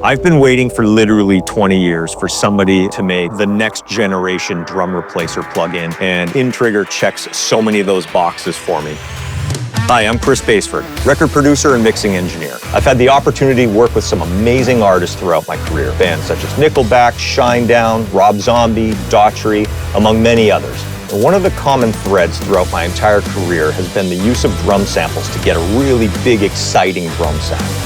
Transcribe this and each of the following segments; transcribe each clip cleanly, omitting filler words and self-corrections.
I've been waiting for literally 20 years for somebody to make the next generation drum replacer plugin, and InTrigger checks so many of those boxes for me. Hi, I'm Chris Baseford, record producer and mixing engineer. I've had the opportunity to work with some amazing artists throughout my career, bands such as Nickelback, Shinedown, Rob Zombie, Daughtry, among many others. And one of the common threads throughout my entire career has been the use of drum samples to get a really big, exciting drum sound.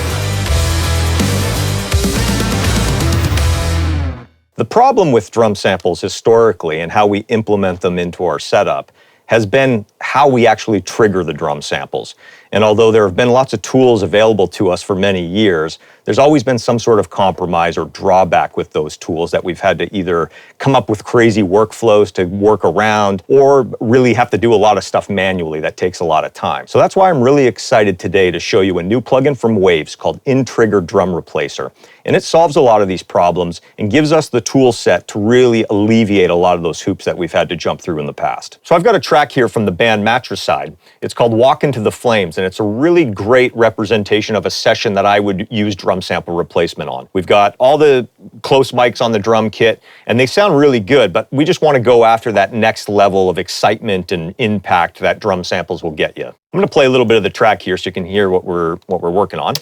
The problem with drum samples historically and how we implement them into our setup has been how we actually trigger the drum samples. And although there have been lots of tools available to us for many years, there's always been some sort of compromise or drawback with those tools that we've had to either come up with crazy workflows to work around or really have to do a lot of stuff manually that takes a lot of time. So that's why I'm really excited today to show you a new plugin from Waves called InTrigger Drum Replacer. And it solves a lot of these problems and gives us the tool set to really alleviate a lot of those hoops that we've had to jump through in the past. So I've got a track here from the band Matricide. It's called Walk Into the Flames, and it's a really great representation of a session that I would use drum sample replacement on. We've got all the close mics on the drum kit, and they sound really good, but we just want to go after that next level of excitement and impact that drum samples will get you. I'm going to play a little bit of the track here so you can hear what we're working on.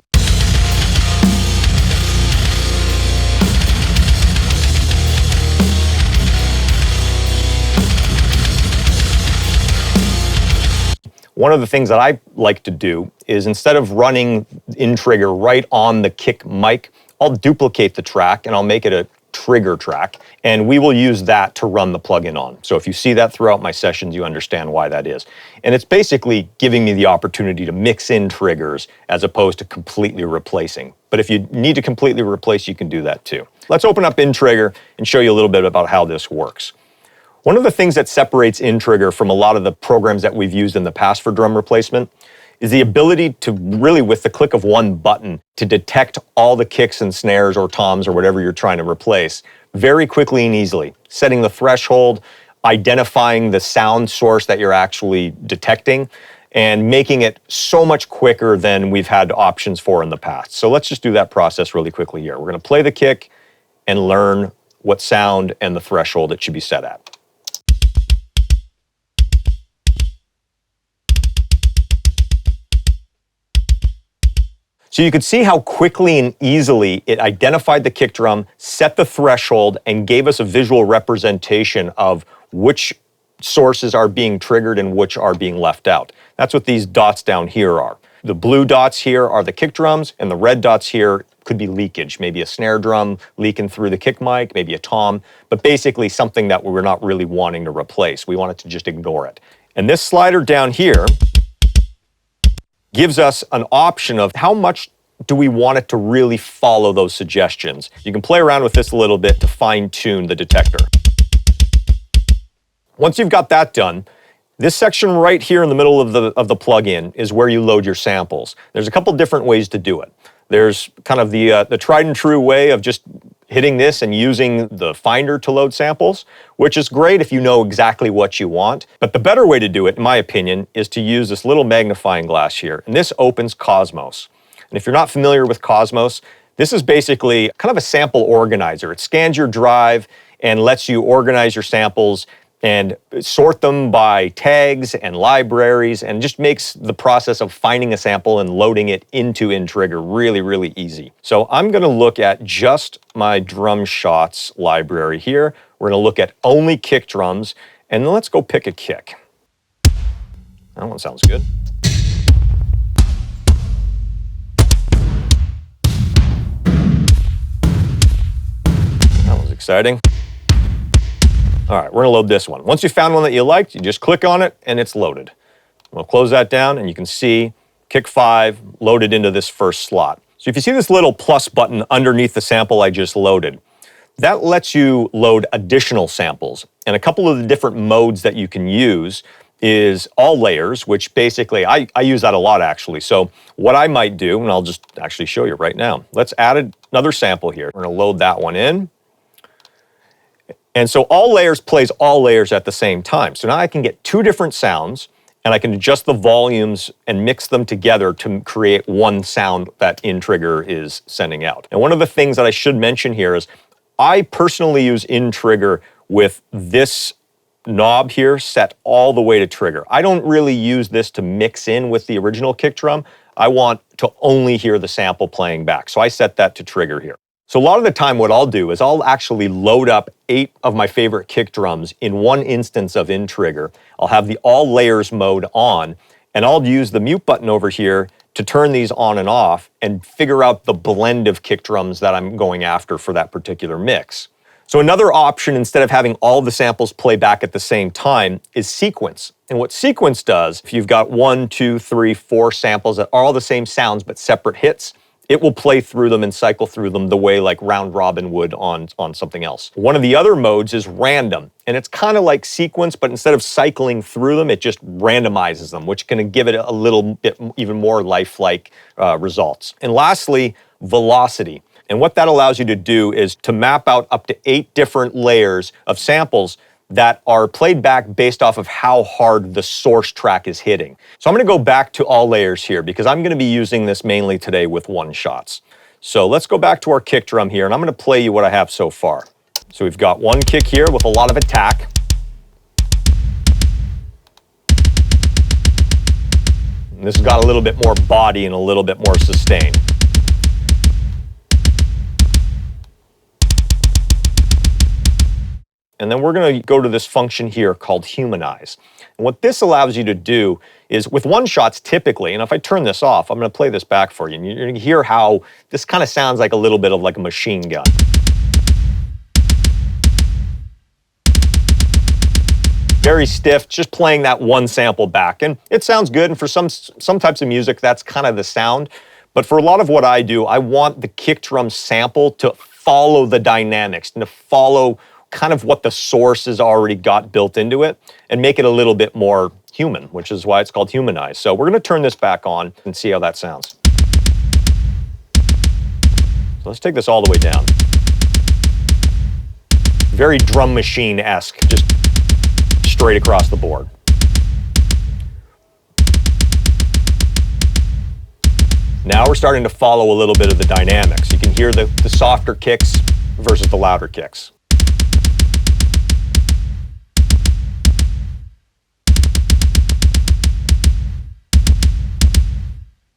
One of the things that I like to do is instead of running InTrigger right on the kick mic, I'll duplicate the track and I'll make it a trigger track, and we will use that to run the plugin on. So if you see that throughout my sessions, you understand why that is. And it's basically giving me the opportunity to mix in triggers as opposed to completely replacing. But if you need to completely replace, you can do that too. Let's open up InTrigger and show you a little bit about how this works. One of the things that separates InTrigger from a lot of the programs that we've used in the past for drum replacement is the ability to really, with the click of one button, to detect all the kicks and snares or toms or whatever you're trying to replace very quickly and easily, setting the threshold, identifying the sound source that you're actually detecting, and making it so much quicker than we've had options for in the past. So let's just do that process really quickly here. We're going to play the kick and learn what sound and the threshold it should be set at. So you could see how quickly and easily it identified the kick drum, set the threshold, and gave us a visual representation of which sources are being triggered and which are being left out. That's what these dots down here are. The blue dots here are the kick drums, and the red dots here could be leakage, maybe a snare drum leaking through the kick mic, maybe a tom, but basically something that we're not really wanting to replace. We wanted to just ignore it. And this slider down here gives us an option of how much do we want it to really follow those suggestions. You can play around with this a little bit to fine-tune the detector. Once you've got that done, this section right here in the middle of the plugin is where you load your samples. There's a couple different ways to do it. There's kind of the tried and true way of just hitting this and using the finder to load samples, which is great if you know exactly what you want. But the better way to do it, in my opinion, is to use this little magnifying glass here. And this opens Cosmos. And if you're not familiar with Cosmos, this is basically kind of a sample organizer. It scans your drive and lets you organize your samples and sort them by tags and libraries, and just makes the process of finding a sample and loading it into InTrigger really, really easy. So I'm gonna look at just my drum shots library here. We're gonna look at only kick drums, and then let's go pick a kick. That one sounds good. That was exciting. All right, we're gonna load this one. Once you found one that you liked, you just click on it and it's loaded. We'll close that down and you can see kick 5 loaded into this first slot. So if you see this little plus button underneath the sample I just loaded, that lets you load additional samples. And a couple of the different modes that you can use is all layers, which basically, I use that a lot actually. So what I might do, and I'll just actually show you right now. Let's add another sample here. We're gonna load that one in. And so all layers plays all layers at the same time. So now I can get two different sounds and I can adjust the volumes and mix them together to create one sound that InTrigger is sending out. And one of the things that I should mention here is I personally use InTrigger with this knob here set all the way to trigger. I don't really use this to mix in with the original kick drum. I want to only hear the sample playing back. So I set that to trigger here. So a lot of the time what I'll do is I'll actually load up 8 of my favorite kick drums in one instance of InTrigger. I'll have the all layers mode on, and I'll use the mute button over here to turn these on and off and figure out the blend of kick drums that I'm going after for that particular mix. So another option, instead of having all the samples play back at the same time, is sequence. And what sequence does, if you've got 1, 2, 3, 4 samples that are all the same sounds but separate hits, it will play through them and cycle through them the way like round robin would on something else. One of the other modes is random, and it's kind of like sequence, but instead of cycling through them, it just randomizes them, which can give it a little bit even more lifelike results. And lastly, velocity. And what that allows you to do is to map out up to 8 different layers of samples that are played back based off of how hard the source track is hitting. So I'm going to go back to all layers here because I'm going to be using this mainly today with one-shots. So let's go back to our kick drum here, and I'm going to play you what I have so far. So we've got one kick here with a lot of attack. And this has got a little bit more body and a little bit more sustain. And then we're going to go to this function here called Humanize. And what this allows you to do is with one-shots typically, and if I turn this off, I'm going to play this back for you, and you're going to hear how this kind of sounds like a little bit of like a machine gun. Very stiff, just playing that one sample back. And it sounds good, and for some types of music, that's kind of the sound. But for a lot of what I do, I want the kick drum sample to follow the dynamics and to follow kind of what the source has already got built into it and make it a little bit more human, which is why it's called Humanize. So we're going to turn this back on and see how that sounds. So let's take this all the way down. Very drum machine-esque, just straight across the board. Now we're starting to follow a little bit of the dynamics. You can hear the softer kicks versus the louder kicks.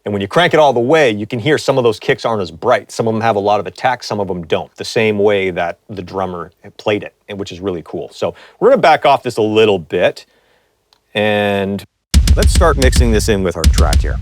And when you crank it all the way, you can hear some of those kicks aren't as bright. Some of them have a lot of attack, some of them don't. The same way that the drummer played it, which is really cool. So we're going to back off this a little bit, and let's start mixing this in with our track here.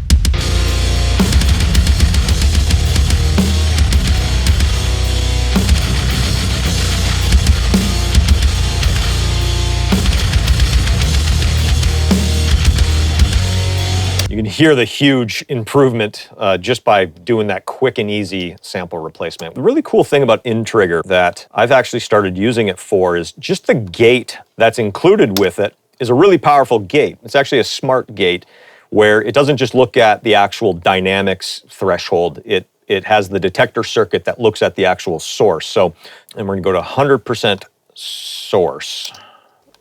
You can hear the huge improvement just by doing that quick and easy sample replacement. The really cool thing about InTrigger that I've actually started using it for is just the gate that's included with it is a really powerful gate. It's actually a smart gate where it doesn't just look at the actual dynamics threshold. It has the detector circuit that looks at the actual source. So, and we're gonna go to 100% source.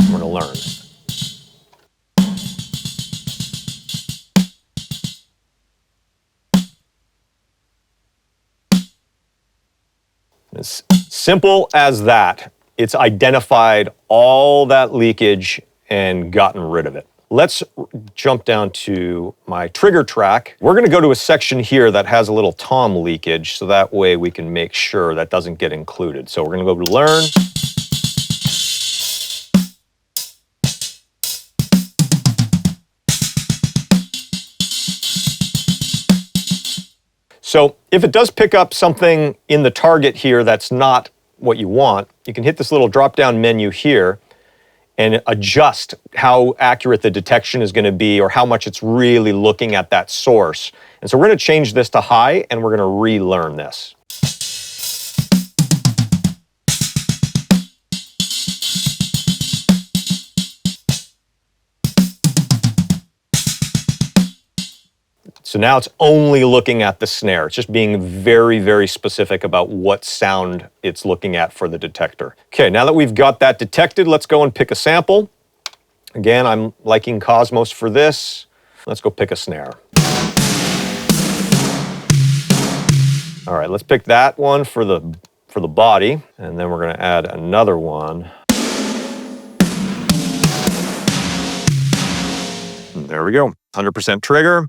We're gonna learn. As simple as that, it's identified all that leakage and gotten rid of it. Let's jump down to my trigger track. We're going to go to a section here that has a little tom leakage, so that way we can make sure that doesn't get included. So we're going to go to Learn. So if it does pick up something in the target here that's not what you want, you can hit this little drop-down menu here and adjust how accurate the detection is going to be or how much it's really looking at that source. And so we're going to change this to high, and we're going to relearn this. So now it's only looking at the snare. It's just being very, very specific about what sound it's looking at for the detector. Okay, now that we've got that detected, let's go and pick a sample. Again, I'm liking Cosmos for this. Let's go pick a snare. All right, let's pick that one for the body, and then we're gonna add another one. And there we go, 100% trigger.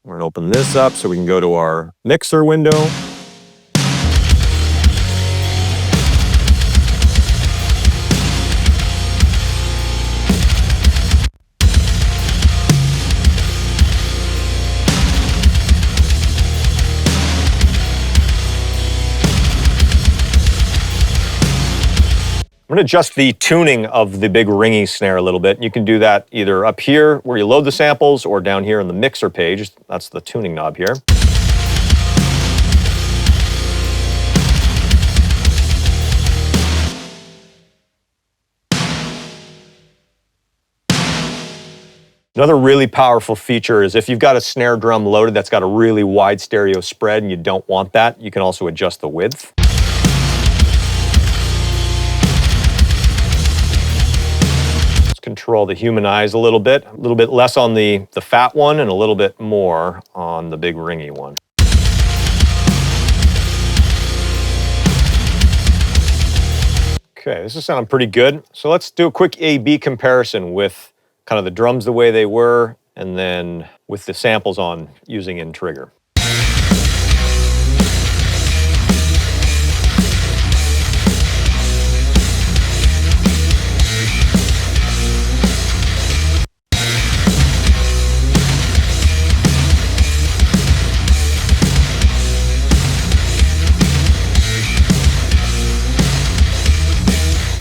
We're gonna open this up so we can go to our mixer window. I'm gonna adjust the tuning of the big ringy snare a little bit. You can do that either up here where you load the samples or down here in the mixer page. That's the tuning knob here. Another really powerful feature is if you've got a snare drum loaded that's got a really wide stereo spread and you don't want that, you can also adjust the width. Control the Humanize a little bit less on the fat one and a little bit more on the big ringy one. Okay, this is sounding pretty good. So let's do a quick A/B comparison with kind of the drums the way they were and then with the samples on using InTrigger.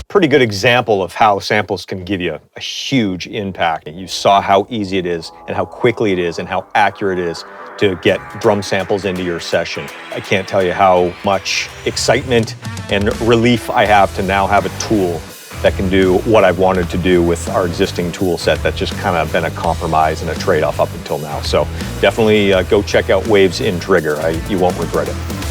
Pretty good example of how samples can give you a huge impact. You saw how easy it is and how quickly it is and how accurate it is to get drum samples into your session. I can't tell you how much excitement and relief I have to now have a tool that can do what I've wanted to do with our existing tool set that's just kind of been a compromise and a trade-off up until now. So definitely go check out Waves InTrigger. You won't regret it.